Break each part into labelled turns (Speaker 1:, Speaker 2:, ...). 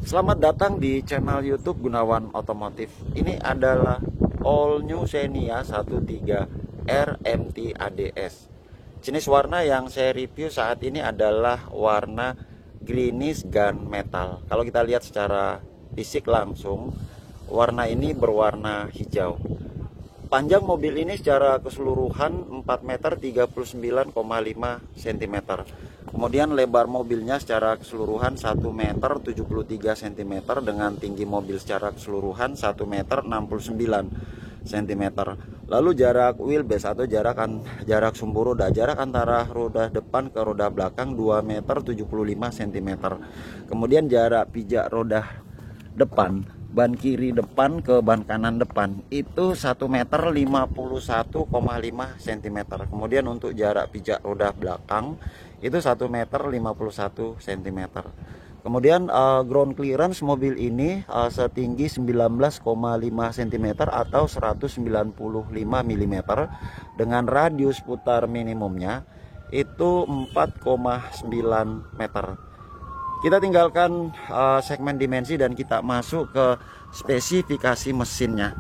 Speaker 1: Selamat datang di channel YouTube Gunawan Otomotif. Ini adalah all new Xenia 13 RMT ADS. Jenis warna yang saya review saat ini adalah warna greenish gunmetal. Kalau kita lihat secara fisik langsung, warna ini berwarna hijau. Panjang mobil ini secara keseluruhan 4 meter 39,5 cm. Kemudian lebar mobilnya secara keseluruhan 1 meter 73 cm dengan tinggi mobil secara keseluruhan 1 meter 69 cm. Lalu jarak wheelbase atau jarak sumbu roda, jarak antara roda depan ke roda belakang 2 meter 75 cm. Kemudian jarak pijak roda depan, ban kiri depan ke ban kanan depan itu 1 meter 51,5 cm. Kemudian untuk jarak pijak roda belakang itu 1 meter 51 cm. Kemudian ground clearance mobil ini setinggi 19,5 cm atau 195 mm dengan radius putar minimumnya itu 4,9 meter. Kita tinggalkan segmen dimensi dan kita masuk ke spesifikasi mesinnya.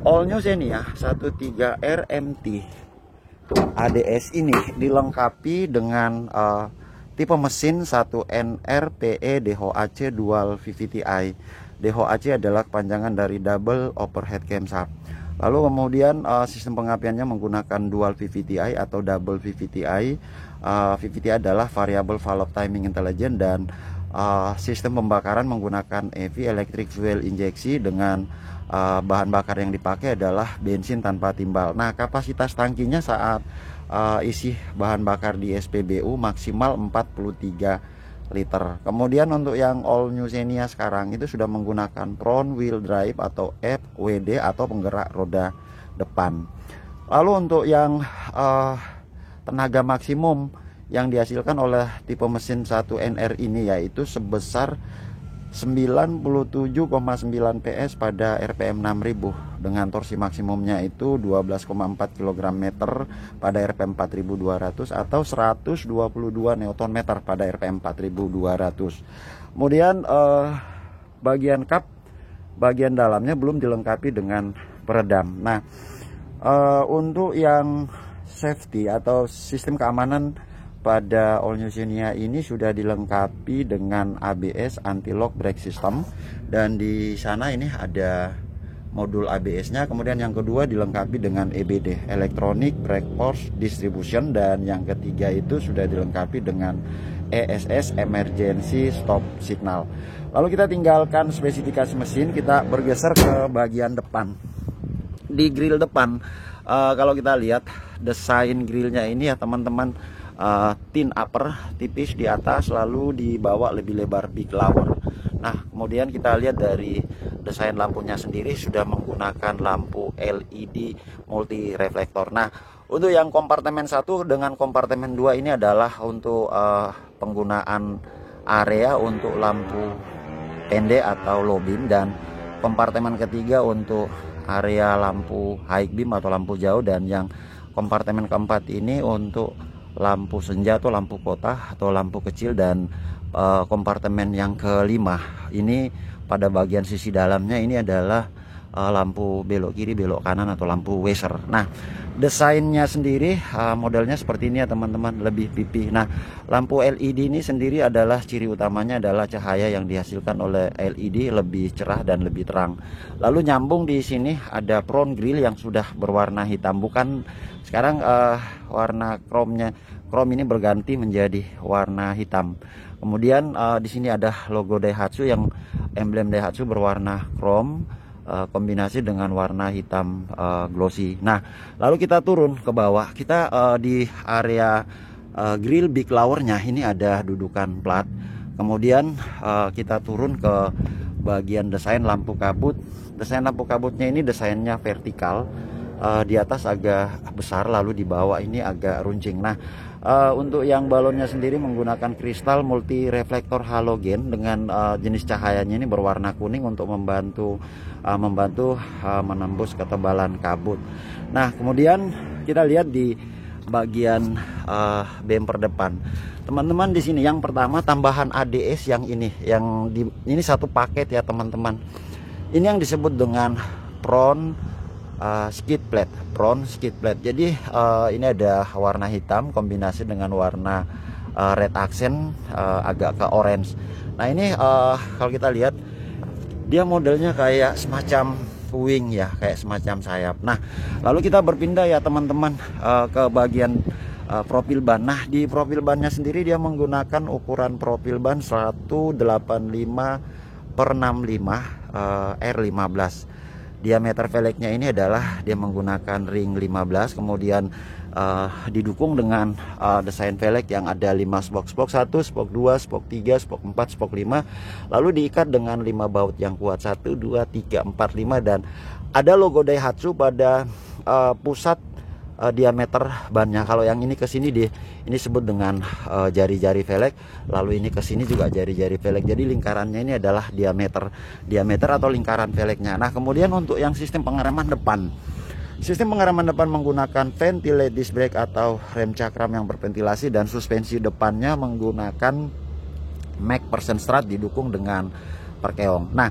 Speaker 1: All new Xenia 13 RMT ADS ini dilengkapi dengan tipe mesin 1NR-PE DHOAC Dual VVT-i. DHOAC adalah kepanjangan dari Double Overhead Camshaft. Lalu kemudian sistem pengapiannya menggunakan Dual VVT-i atau Double VVT-i. VVT-i adalah Variable Valve Timing Intelligent, dan sistem pembakaran menggunakan EV Electric Fuel Injeksi dengan bahan bakar yang dipakai adalah bensin tanpa timbal. Nah, kapasitas tangkinya saat isi bahan bakar di SPBU maksimal 43 liter. Kemudian untuk yang all new Xenia sekarang itu sudah menggunakan front wheel drive atau FWD atau penggerak roda depan. Lalu untuk yang tenaga maksimum yang dihasilkan oleh tipe mesin 1NR ini yaitu sebesar 97,9 PS pada RPM 6000 dengan torsi maksimumnya itu 12,4 kg/m pada RPM 4200 atau 122 Nm pada RPM 4200. Kemudian bagian kap bagian dalamnya belum dilengkapi dengan peredam. Nah, untuk yang safety atau sistem keamanan pada all new Xenia ini sudah dilengkapi dengan ABS anti-lock brake system, dan di sana ini ada modul ABS-nya. Kemudian yang kedua dilengkapi dengan EBD Electronic Brake Force Distribution, dan yang ketiga itu sudah dilengkapi dengan ESS Emergency Stop Signal. Lalu kita tinggalkan spesifikasi mesin, kita bergeser ke bagian depan. Di grill depan, kalau kita lihat desain grillnya ini ya teman-teman, tin upper tipis di atas, lalu di bawah lebih lebar big lower. Nah, kemudian kita lihat dari desain lampunya sendiri sudah menggunakan lampu LED multi reflektor. Nah, untuk yang kompartemen 1 dengan kompartemen 2 ini adalah untuk penggunaan area untuk lampu pendek atau low beam, dan kompartemen ketiga untuk area lampu high beam atau lampu jauh, dan yang kompartemen keempat ini untuk lampu senja atau lampu kota atau lampu kecil, dan kompartemen yang kelima ini pada bagian sisi dalamnya ini adalah lampu belok kiri belok kanan atau lampu washer. Nah, desainnya sendiri modelnya seperti ini ya teman-teman, lebih pipih. Nah, lampu LED ini sendiri adalah ciri utamanya adalah cahaya yang dihasilkan oleh LED lebih cerah dan lebih terang. Lalu nyambung di sini ada front grill yang sudah berwarna hitam, bukan sekarang warna chrome ini berganti menjadi warna hitam. Kemudian di sini ada logo Daihatsu yang emblem Daihatsu berwarna chrome kombinasi dengan warna hitam glossy. Nah, lalu kita turun ke bawah. Kita di area grill big lowernya ini ada dudukan plat. Kemudian kita turun ke bagian desain lampu kabut. Desain lampu kabutnya ini desainnya vertikal. Di atas agak besar, lalu di bawah ini agak runcing. Nah, untuk yang balonnya sendiri menggunakan kristal multi reflektor halogen dengan jenis cahayanya ini berwarna kuning untuk membantu menembus ketebalan kabut. Nah, kemudian kita lihat di bagian bumper depan. Teman-teman, di sini yang pertama tambahan ADS yang ini, ini satu paket ya teman-teman. Ini yang disebut dengan front skid plate, Jadi ini ada warna hitam kombinasi dengan warna red accent agak ke orange. Nah ini kalau kita lihat dia modelnya kayak semacam wing ya, kayak semacam sayap. Nah lalu kita berpindah ya teman-teman ke bagian profil ban. Nah di profil bannya sendiri dia menggunakan ukuran profil ban 185/65 R15. Diameter velgnya ini adalah dia menggunakan ring 15, kemudian didukung dengan desain velg yang ada 5 spok 1, spok 2, spok 3, spok 4, spok 5, lalu diikat dengan 5 baut yang kuat 1, 2, 3, 4, 5, dan ada logo Daihatsu pada pusat diameter bannya. Kalau yang ini ke sini ini disebut dengan jari-jari velg, lalu ini ke sini juga jari-jari velg. Jadi lingkarannya ini adalah diameter atau lingkaran velgnya. Nah, kemudian untuk yang sistem pengereman depan. Sistem pengereman depan menggunakan ventilated disc brake atau rem cakram yang berventilasi, dan suspensi depannya menggunakan Mac Persen Strut didukung dengan perkeong. Nah,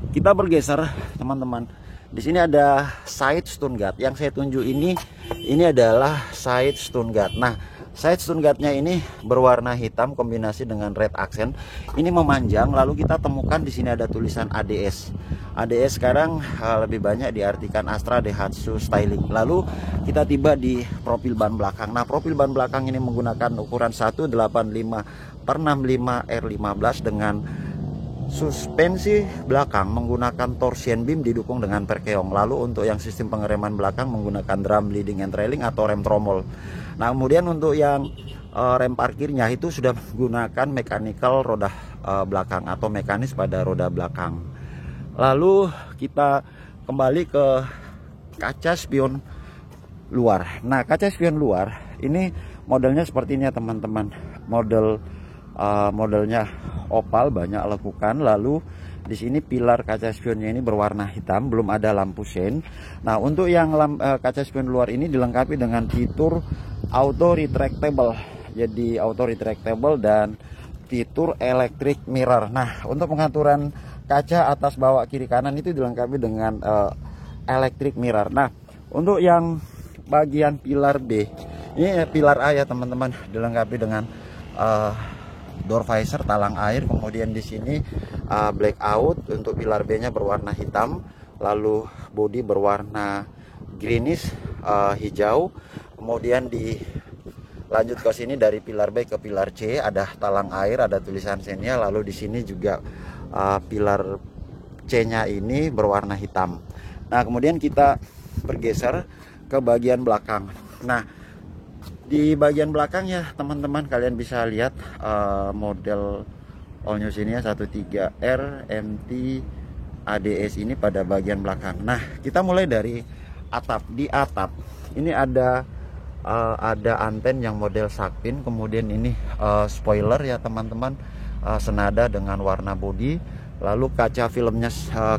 Speaker 1: kita bergeser teman-teman. Di sini ada side stun guard. Yang saya tunjuk ini adalah side stun guard. Nah, side stun guardnya ini berwarna hitam kombinasi dengan red accent. Ini memanjang, lalu kita temukan di sini ada tulisan ADS. ADS sekarang lebih banyak diartikan Astra Daihatsu Styling. Lalu kita tiba di profil ban belakang. Nah, profil ban belakang ini menggunakan ukuran 185/65 R15 dengan suspensi belakang menggunakan torsion beam didukung dengan perkeong. Lalu untuk yang sistem pengereman belakang menggunakan drum leading and trailing atau rem tromol. Nah, kemudian untuk yang rem parkirnya itu sudah menggunakan mechanical roda belakang atau mekanis pada roda belakang. Lalu kita kembali ke kaca spion luar. Nah, kaca spion luar ini modelnya seperti ini ya teman-teman. Modelnya opal, banyak lekukan. Lalu di sini pilar kaca spionnya ini berwarna hitam, belum ada lampu sein. Nah, untuk yang kaca spion luar ini dilengkapi dengan fitur auto retractable. Jadi auto retractable dan fitur electric mirror. Nah, untuk pengaturan kaca atas, bawah, kiri, kanan itu dilengkapi dengan electric mirror. Nah, untuk yang bagian pilar B, ini pilar A ya teman-teman, dilengkapi dengan door visor, talang air. Kemudian di sini blackout. Untuk pilar B nya berwarna hitam, lalu bodi berwarna greenish hijau. Kemudian lanjut ke sini dari pilar B ke pilar C ada talang air, ada tulisan Xenia. Lalu di sini juga pilar C nya ini berwarna hitam. Nah, kemudian kita bergeser ke bagian belakang. Nah, di bagian belakang ya teman-teman, kalian bisa lihat model all new Xenia 13R MT ADS ini pada bagian belakang. Nah, kita mulai dari atap. Di atap ini ada anten yang model Sharkfin. Kemudian ini spoiler ya teman-teman, senada dengan warna bodi. Lalu kaca filmnya,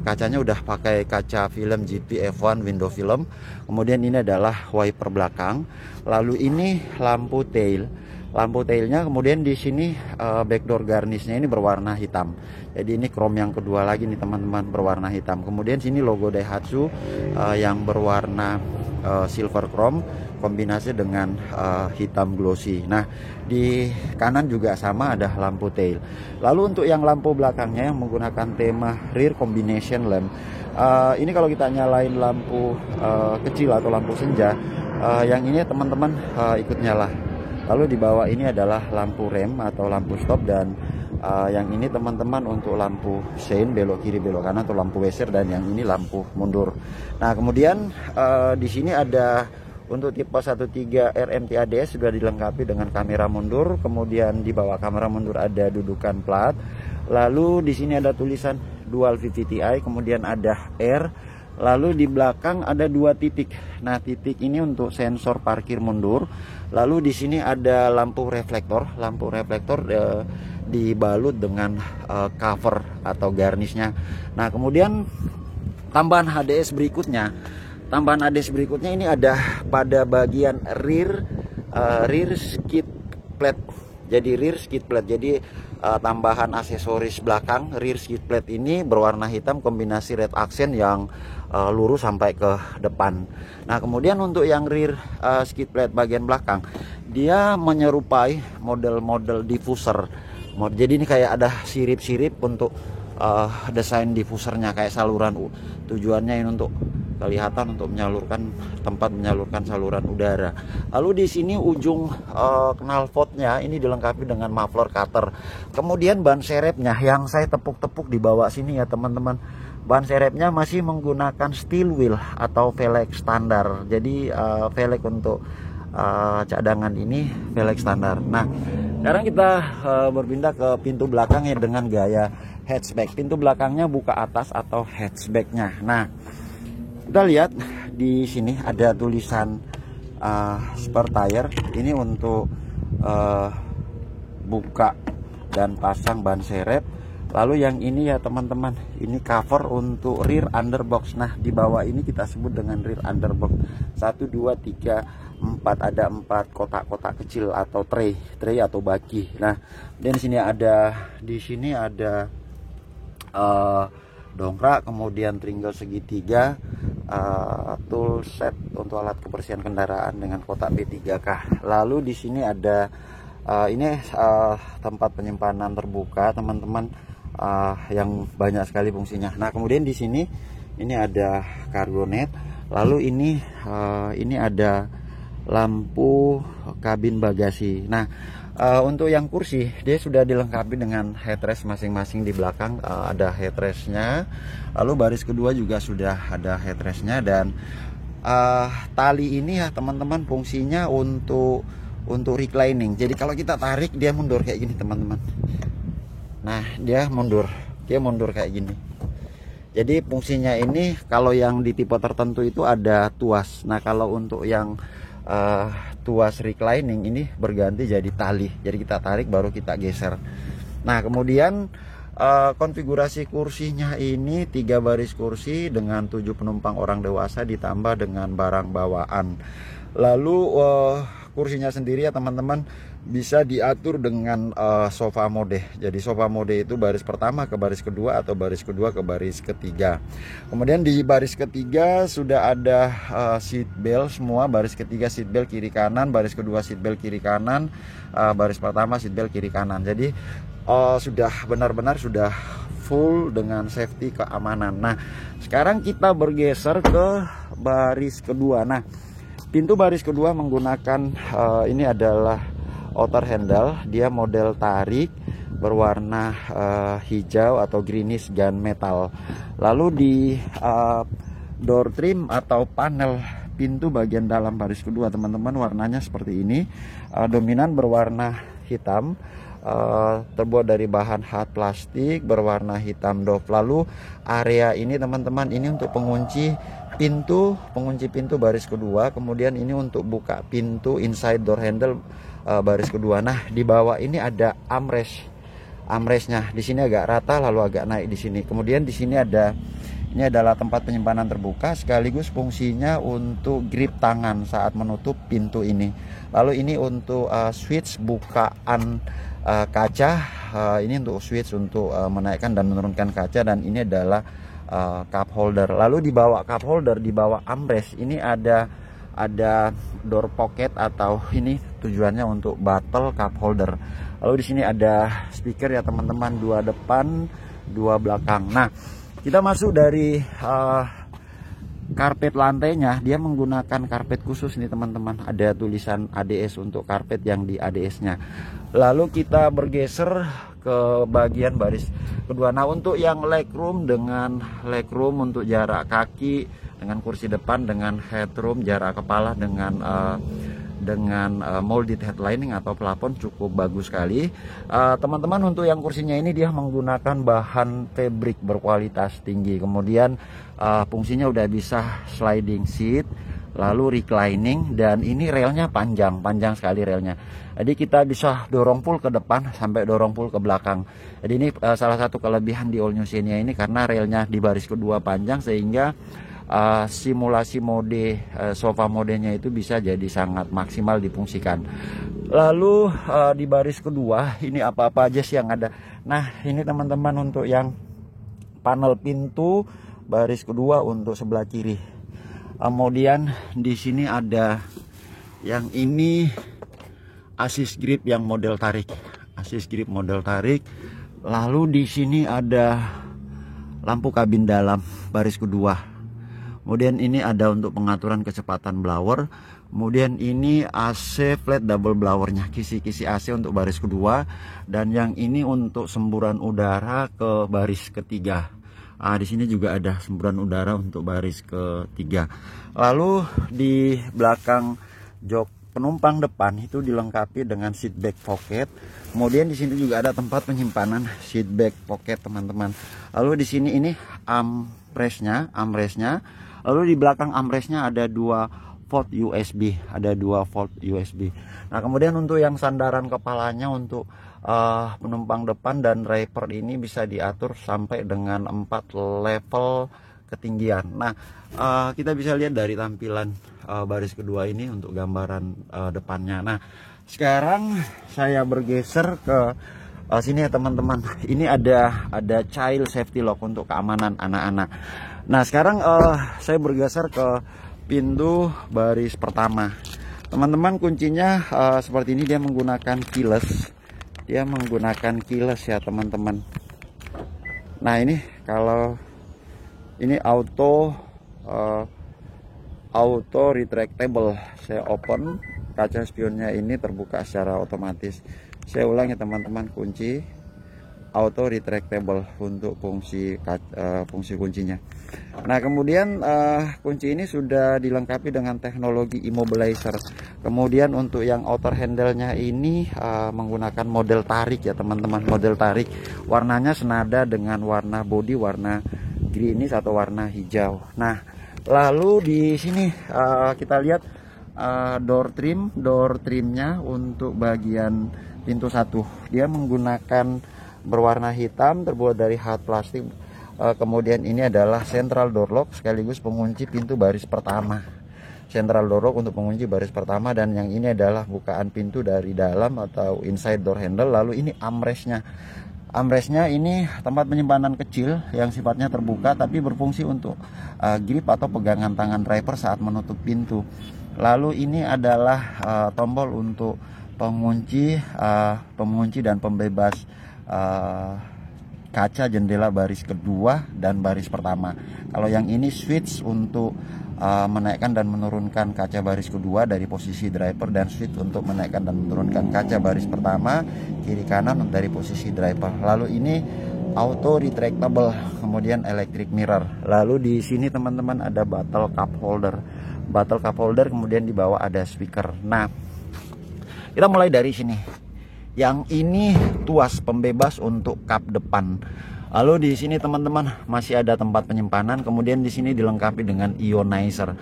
Speaker 1: kacanya udah pakai kaca film GP F1 window film. Kemudian ini adalah wiper belakang. Lalu ini lampu tailnya. Kemudian di sini backdoor garnishnya ini berwarna hitam. Jadi ini chrome yang kedua lagi nih teman-teman, berwarna hitam. Kemudian sini logo Daihatsu yang berwarna silver chrome kombinasi dengan hitam glossy. Nah, di kanan juga sama, ada lampu tail. Lalu untuk yang lampu belakangnya yang menggunakan tema rear combination lamp. Ini kalau kita nyalain lampu kecil atau lampu senja, yang ini teman-teman ikut nyala. Lalu di bawah ini adalah lampu rem atau lampu stop, dan yang ini teman-teman untuk lampu sein, belok kiri belok kanan atau lampu washer, dan yang ini lampu mundur. Nah, kemudian di sini ada untuk tipe 13R MT ADS sudah dilengkapi dengan kamera mundur. Kemudian di bawah kamera mundur ada dudukan plat. Lalu di sini ada tulisan dual VVTi, kemudian ada R. Lalu di belakang ada 2 titik. Nah, titik ini untuk sensor parkir mundur. Lalu di sini ada lampu reflektor. Lampu reflektor dibalut dengan cover atau garnishnya. Nah, kemudian tambahan HDS berikutnya ini ada pada bagian rear rear skid plate. Jadi rear skid plate, jadi tambahan aksesoris belakang. Rear skid plate ini berwarna hitam kombinasi red accent yang lurus sampai ke depan. Nah kemudian untuk yang rear skid plate bagian belakang, dia menyerupai model-model diffuser. Jadi ini kayak ada sirip-sirip untuk desain diffusernya, kayak saluran. Tujuannya ini untuk kelihatan untuk menyalurkan tempat menyalurkan saluran udara. Lalu di sini ujung knalpotnya ini dilengkapi dengan muffler cutter. Kemudian ban serepnya yang saya tepuk-tepuk di bawah sini ya teman-teman. Ban serepnya masih menggunakan steel wheel atau velg standar. Jadi velg untuk cadangan ini velg standar. Nah sekarang kita berpindah ke pintu belakangnya dengan gaya hatchback. Pintu belakangnya buka atas atau hatchbacknya. Nah kita lihat di sini ada tulisan spare tire. Ini untuk buka dan pasang ban serep. Lalu yang ini ya teman-teman, ini cover untuk rear underbox. Nah di bawah ini kita sebut dengan rear underbox. 1, 2, 3, 4, ada 4 kotak-kotak kecil atau tray atau baki. Nah dan di sini ada dongkrak, kemudian tringle segitiga, tool set untuk alat kebersihan kendaraan dengan kotak P3K. Lalu di sini ada tempat penyimpanan terbuka teman-teman, yang banyak sekali fungsinya. Nah kemudian di sini ini ada cargo net. Lalu ini ada lampu kabin bagasi. Nah untuk yang kursi dia sudah dilengkapi dengan headrest masing-masing. Di belakang ada headrestnya, lalu baris kedua juga sudah ada headrestnya. Dan tali ini ya teman-teman fungsinya untuk reclining. Jadi kalau kita tarik dia mundur kayak gini teman-teman. Nah dia mundur kayak gini. Jadi fungsinya ini kalau yang di tipe tertentu itu ada tuas. Nah kalau untuk yang tuas reclining ini berganti jadi tali. Jadi kita tarik baru kita geser. Nah kemudian konfigurasi kursinya ini 3 baris kursi dengan 7 penumpang orang dewasa ditambah dengan barang bawaan. Lalu kursinya sendiri ya teman-teman bisa diatur dengan sofa mode. Jadi sofa mode itu baris pertama ke baris kedua atau baris kedua ke baris ketiga. Kemudian di baris ketiga sudah ada seat belt semua. Baris ketiga seat belt kiri kanan, baris kedua seat belt kiri kanan, baris pertama seat belt kiri kanan. Jadi sudah benar-benar sudah full dengan safety keamanan. Nah sekarang kita bergeser ke baris kedua. Nah pintu baris kedua menggunakan ini adalah outer handle. Dia model tarik berwarna hijau atau greenish gunmetal. Lalu di door trim atau panel pintu bagian dalam baris kedua teman-teman warnanya seperti ini. Dominan berwarna hitam, terbuat dari bahan hard plastik berwarna hitam doff. Lalu area ini teman-teman ini untuk pengunci pintu baris kedua. Kemudian ini untuk buka pintu inside door handle baris kedua. Nah di bawah ini ada armrestnya. Di sini agak rata lalu agak naik di sini. Kemudian di sini ini adalah tempat penyimpanan terbuka sekaligus fungsinya untuk grip tangan saat menutup pintu ini. Lalu ini untuk switch bukaan kaca. Ini untuk switch untuk menaikkan dan menurunkan kaca. Dan ini adalah cup holder. Lalu di bawah cup holder, di bawah armrest ini ada door pocket atau ini tujuannya untuk bottle cup holder. Lalu di sini ada speaker ya teman-teman, 2 depan 2 belakang. Nah kita masuk dari karpet lantainya. Dia menggunakan karpet khusus nih teman-teman. Ada tulisan ADS untuk karpet yang di ADS-nya. Lalu kita bergeser ke bagian baris kedua. Nah untuk yang legroom, dengan legroom untuk jarak kaki dengan kursi depan, dengan headroom jarak kepala dengan molded headlining atau plafon cukup bagus sekali. Teman-teman untuk yang kursinya ini dia menggunakan bahan fabric berkualitas tinggi. Kemudian fungsinya udah bisa sliding seat, lalu reclining, dan ini relnya panjang sekali relnya. Jadi kita bisa dorong full ke depan sampai dorong full ke belakang. Jadi ini salah satu kelebihan di All New Xenia ini karena relnya di baris kedua panjang sehingga simulasi mode sofa modenya itu bisa jadi sangat maksimal difungsikan. Lalu di baris kedua ini apa-apa aja sih yang ada. Nah ini teman-teman untuk yang panel pintu baris kedua untuk sebelah kiri. Kemudian di sini ada yang ini assist grip yang model tarik, assist grip model tarik. Lalu di sini ada lampu kabin dalam baris kedua. Kemudian ini ada untuk pengaturan kecepatan blower. Kemudian ini AC flat double blowernya, kisi-kisi AC untuk baris kedua. Dan yang ini untuk semburan udara ke baris ketiga. Di sini juga ada semburan udara untuk baris ketiga. Lalu di belakang jok penumpang depan itu dilengkapi dengan seat back pocket. Kemudian di sini juga ada tempat penyimpanan seat back pocket, teman-teman. Lalu di sini ini armrestnya. Lalu di belakang armrestnya ada 2 port USB, Nah, kemudian untuk yang sandaran kepalanya untuk penumpang depan dan driver ini bisa diatur sampai dengan 4 level ketinggian. Nah, kita bisa lihat dari tampilan baris kedua ini untuk gambaran depannya. Nah, sekarang saya bergeser ke sini ya teman-teman. Ini ada child safety lock untuk keamanan anak-anak. Nah, sekarang saya bergeser ke pintu baris pertama. Teman-teman, kuncinya seperti ini, dia menggunakan keyless. Ya teman-teman. Nah, ini kalau ini auto retractable. Saya open, kaca spionnya ini terbuka secara otomatis. Saya ulangi teman-teman, kunci auto retractable untuk fungsi kuncinya. Nah, kemudian kunci ini sudah dilengkapi dengan teknologi immobilizer. Kemudian untuk yang outer handle-nya ini menggunakan model tarik ya teman-teman, model tarik. Warnanya senada dengan warna body, warna greenish atau warna hijau. Nah, lalu di sini kita lihat door trimnya untuk bagian pintu 1. Dia menggunakan berwarna hitam terbuat dari hard plastik. Kemudian ini adalah central door lock sekaligus pengunci pintu baris pertama. Central door lock untuk pengunci baris pertama, dan yang ini adalah bukaan pintu dari dalam atau inside door handle. Lalu ini armrestnya. Armrestnya ini tempat penyimpanan kecil yang sifatnya terbuka tapi berfungsi untuk grip atau pegangan tangan driver saat menutup pintu. Lalu ini adalah tombol untuk pengunci dan pembebas kaca jendela baris kedua dan baris pertama. Kalau yang ini switch untuk menaikkan dan menurunkan kaca baris kedua dari posisi driver, dan switch untuk menaikkan dan menurunkan kaca baris pertama kiri kanan dari posisi driver. Lalu ini auto retractable, kemudian electric mirror. Lalu di sini teman-teman ada bottle cup holder, kemudian di bawah ada speaker. Nah, kita mulai dari sini. Yang ini tuas pembebas untuk kap depan. Lalu di sini teman-teman masih ada tempat penyimpanan. Kemudian di sini dilengkapi dengan ionizer.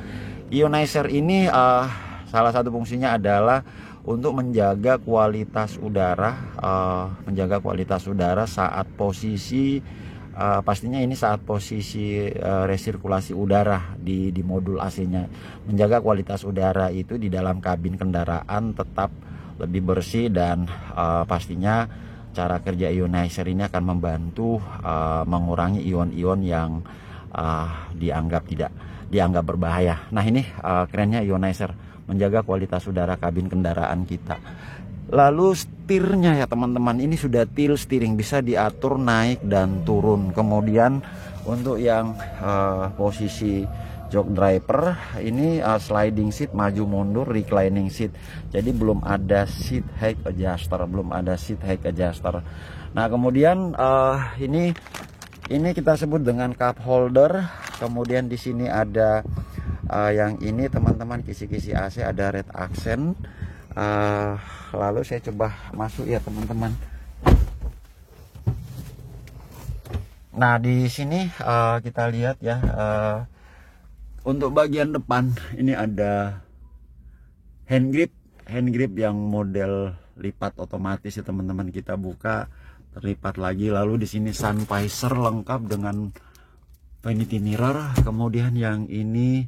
Speaker 1: Ionizer ini salah satu fungsinya adalah untuk menjaga kualitas udara, saat posisi pastinya ini saat posisi resirkulasi udara di modul AC-nya. Menjaga kualitas udara itu di dalam kabin kendaraan tetap lebih bersih, dan pastinya cara kerja ionizer ini akan membantu mengurangi ion-ion yang dianggap berbahaya. Nah, ini kerennya ionizer, menjaga kualitas udara kabin kendaraan kita. Lalu setirnya ya teman-teman, ini sudah tilt steering, bisa diatur naik dan turun. Kemudian untuk yang posisi jok driver ini sliding seat, maju mundur, reclining seat. Jadi belum ada seat height adjuster, Nah, kemudian ini kita sebut dengan cup holder. Kemudian di sini ada yang ini teman-teman, kisi-kisi AC, ada red accent. Lalu saya coba masuk ya teman-teman. Nah, di sini kita lihat ya, untuk bagian depan ini ada hand grip yang model lipat otomatis ya teman-teman. Kita buka, terlipat lagi. Lalu di sini sun visor lengkap dengan vanity mirror. Kemudian yang ini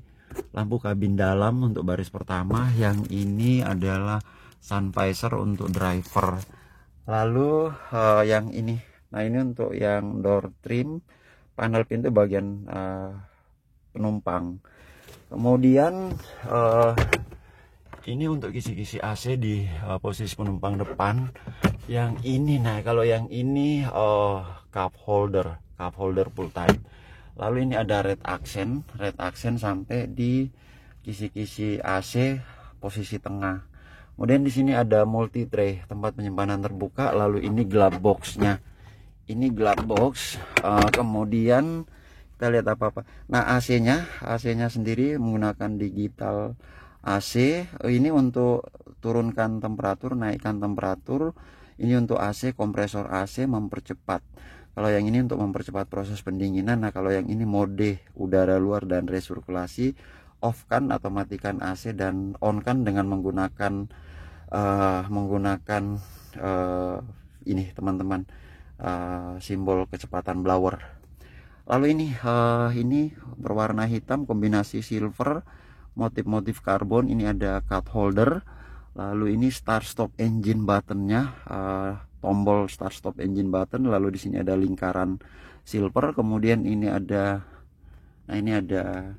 Speaker 1: lampu kabin dalam untuk baris pertama. Yang ini adalah sun visor untuk driver. Lalu yang ini, nah ini untuk yang door trim, panel pintu bagian penumpang. Kemudian ini untuk kisi-kisi AC di posisi penumpang depan. Yang ini, nah kalau yang ini cup holder full type. Lalu ini ada red accent sampai di kisi-kisi AC posisi tengah. Kemudian di sini ada multi tray, tempat penyimpanan terbuka. Lalu ini glove boxnya. Ini glove box. Kemudian kita lihat apa-apa. Nah AC-nya sendiri menggunakan digital AC. Ini untuk turunkan temperatur, naikkan temperatur. Ini untuk AC, kompresor AC mempercepat. Kalau yang ini untuk mempercepat proses pendinginan. Nah kalau yang ini mode udara luar dan resirkulasi, off kan atau matikan AC, dan on kan dengan menggunakan ini teman-teman, simbol kecepatan blower. Lalu ini berwarna hitam kombinasi silver, motif-motif karbon. Ini ada cup holder. Lalu ini start stop engine buttonnya, tombol start stop engine button. Lalu di sini ada lingkaran silver. Kemudian ini ada, nah ini ada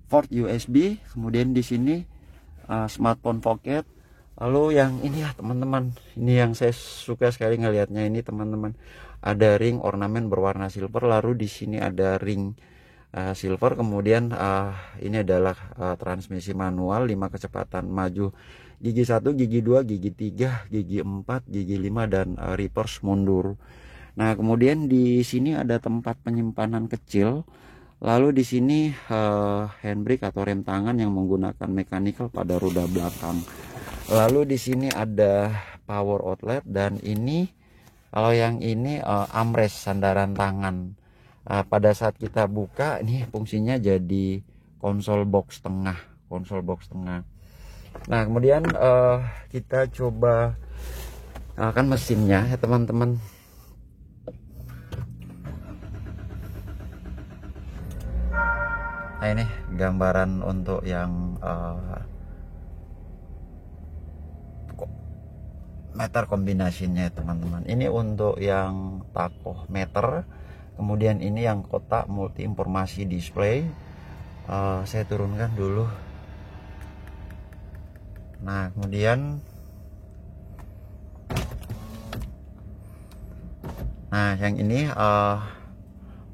Speaker 1: port USB. Kemudian di sini smartphone pocket. Lalu yang ini ya teman-teman, ini yang saya suka sekali ngelihatnya ini teman-teman. Ada ring ornamen berwarna silver. Lalu di sini ada ring silver. Kemudian ini adalah transmisi manual 5 kecepatan maju, gigi 1, gigi 2, gigi 3, gigi 4, gigi 5, dan reverse mundur. Nah kemudian di sini ada tempat penyimpanan kecil. Lalu di sini handbrake atau rem tangan yang menggunakan mechanical pada roda belakang. Lalu di sini ada power outlet, dan ini kalau yang ini armrest, sandaran tangan. Pada saat kita buka ini fungsinya jadi konsol box tengah. Nah kemudian kita coba kan mesinnya ya teman-teman. Nah ini gambaran untuk yang meter kombinasinya teman-teman. Ini untuk yang tachometer. Kemudian ini yang kotak multi informasi display. Saya turunkan dulu. Nah kemudian yang ini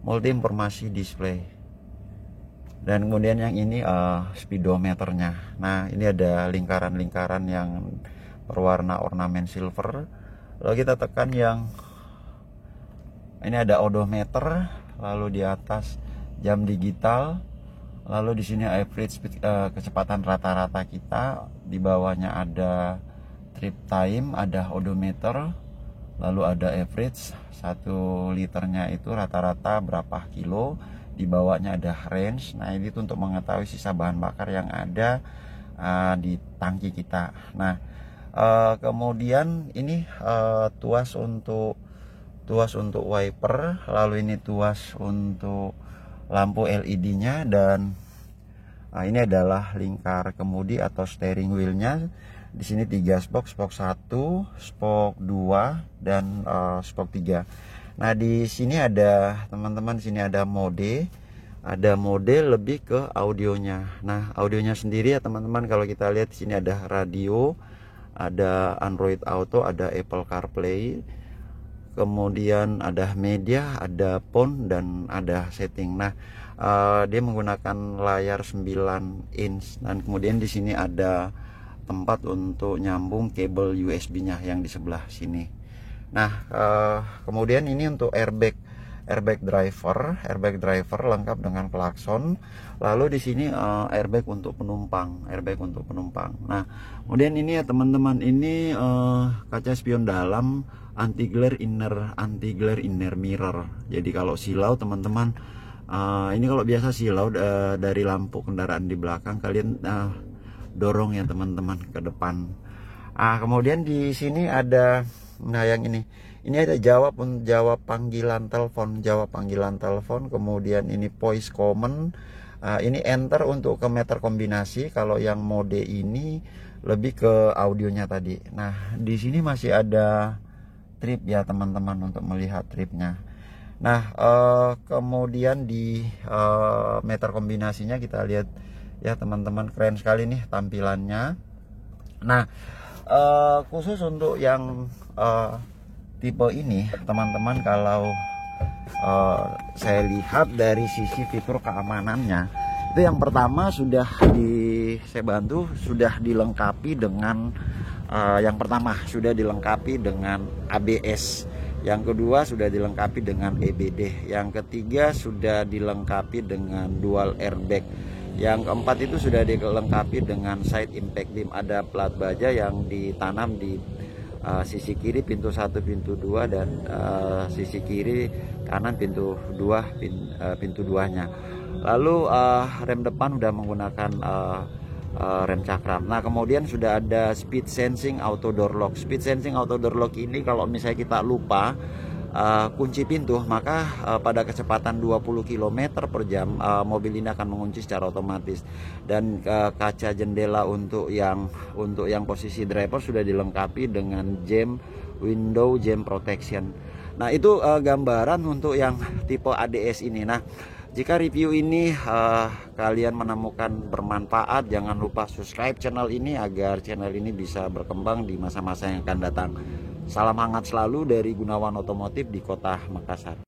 Speaker 1: multi informasi display. Dan kemudian yang ini speedometernya. Nah ini ada lingkaran-lingkaran yang berwarna ornamen silver. Lalu kita tekan yang ini, ada odometer. Lalu di atas jam digital. Lalu di sini average speed, kecepatan rata-rata kita. Di bawahnya ada trip time, ada odometer. Lalu ada average 1 liternya itu rata-rata berapa kilo. Di bawahnya ada range. Nah ini untuk mengetahui sisa bahan bakar yang ada di tangki kita. Nah kemudian ini tuas untuk wiper. Lalu ini tuas untuk lampu LED nya, dan ini adalah lingkar kemudi atau steering wheelnya. Di sini 3 spok 1, spok 2, dan spok 3. Nah di sini ada teman-teman, di sini ada mode lebih ke audionya. Nah audionya sendiri ya teman-teman, kalau kita lihat di sini ada radio, ada Android Auto, ada Apple CarPlay, kemudian ada media, ada phone, dan ada setting. Nah dia menggunakan layar 9 inch, dan kemudian di sini ada tempat untuk nyambung kabel USB-nya yang di sebelah sini. Nah kemudian ini untuk airbag driver lengkap dengan klakson. Lalu di sini airbag untuk penumpang. Nah kemudian ini ya teman-teman, ini kaca spion dalam anti glare inner mirror. Jadi kalau silau teman-teman, ini kalau biasa silau dari lampu kendaraan di belakang, kalian dorong ya teman-teman ke depan. Kemudian di sini ada, nah yang Ini ada jawab panggilan telepon, kemudian ini voice command. Ini enter untuk ke meter kombinasi. Kalau yang mode ini lebih ke audionya tadi. Nah, di sini masih ada trip ya teman-teman, untuk melihat tripnya. Nah, kemudian di meter kombinasinya kita lihat ya teman-teman, keren sekali nih tampilannya. Nah, khusus untuk yang tipe ini teman-teman, kalau saya lihat dari sisi fitur keamanannya, itu yang pertama sudah dilengkapi dengan ABS, yang kedua sudah dilengkapi dengan EBD, yang ketiga sudah dilengkapi dengan dual airbag, yang keempat itu sudah dilengkapi dengan side impact beam. Ada plat baja yang ditanam di sisi kiri pintu 1, pintu 2, dan sisi kiri kanan pintu 2-nya. Lalu rem depan udah menggunakan rem cakram. Nah, kemudian sudah ada speed sensing auto door lock. Speed sensing auto door lock ini kalau misalnya kita lupa kunci pintu, maka pada kecepatan 20 km per jam mobil ini akan mengunci secara otomatis. Dan kaca jendela untuk yang posisi driver sudah dilengkapi dengan window jam protection. Nah, itu gambaran untuk yang tipe ADS ini. Nah, jika review ini kalian menemukan bermanfaat, jangan lupa subscribe channel ini agar channel ini bisa berkembang di masa-masa yang akan datang. Salam hangat selalu dari Gunawan Otomotif di Kota Makassar.